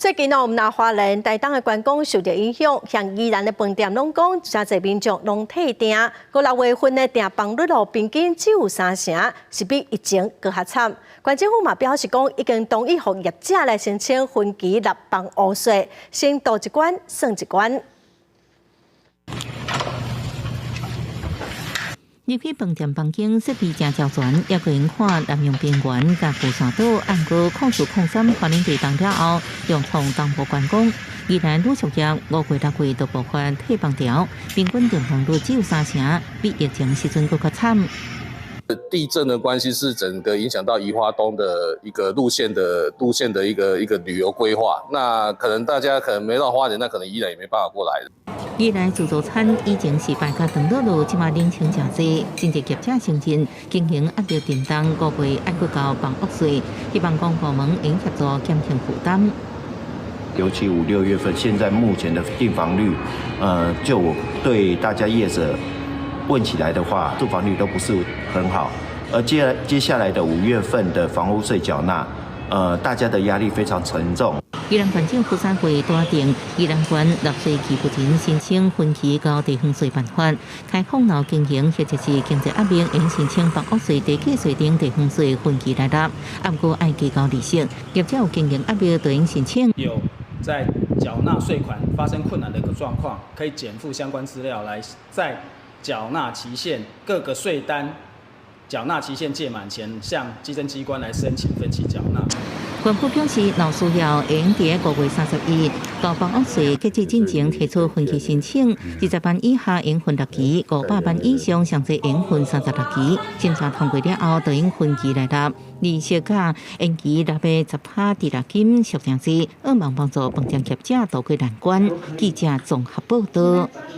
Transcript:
最近南华人大档的观光受到影响，像宜兰的饭店拢讲，真侪民众拢退订。过6月份的订房率平均只有3成，是比疫情更较惨。县政府嘛表示讲，已经同意予业者来申请分期纳房屋税，先度一关算一关。入去饭店房间设备正较全，也可以看南洋边缘、甲富山岛、按过0203花莲地档了后，用从东部观光。宜兰旅宿业5月、6月都爆发退房潮，平均订房率只有3成，比疫情时阵更较惨。地震的关系是整个影响到宜花东的一个路线的一个旅游规划。那可能大家可能没到花莲，那可能宜兰也没办法过来的。宜兰自助餐以前是百家长乐路，即马冷清真济，真侪业者承认经营压力沉重，5月要交房屋税，希望公部门应协助减轻负担。尤其5、6月份，现在目前的订房率，就我对大家业者问起来的话，住房率都不是很好。而接下来的5月份的房屋税缴纳，大家的压力非常沉重。宜兰县政府3月订定宜兰县纳税期不前申请分期交地方税办法，开放闹经营或者是经济压力，应申请房屋税、地价税等地方税分期来纳，不过要计交利息。业者有经营压力，就应申请。有在缴纳税款发生困难的一个状况，可以减负相关资料来在缴纳期限各个税单缴纳期限届满前，向稽征机关来申请分期缴纳。县府表示，若需要，会用在5月31日交房屋税结束进程提出分期申请。20万以下应分6期，500万以上上侪应分36期。审查通过了后，就应分期来纳。利息价延期纳的10%抵押金属定制，希望帮助饭店业者渡过难关。记者综合报道。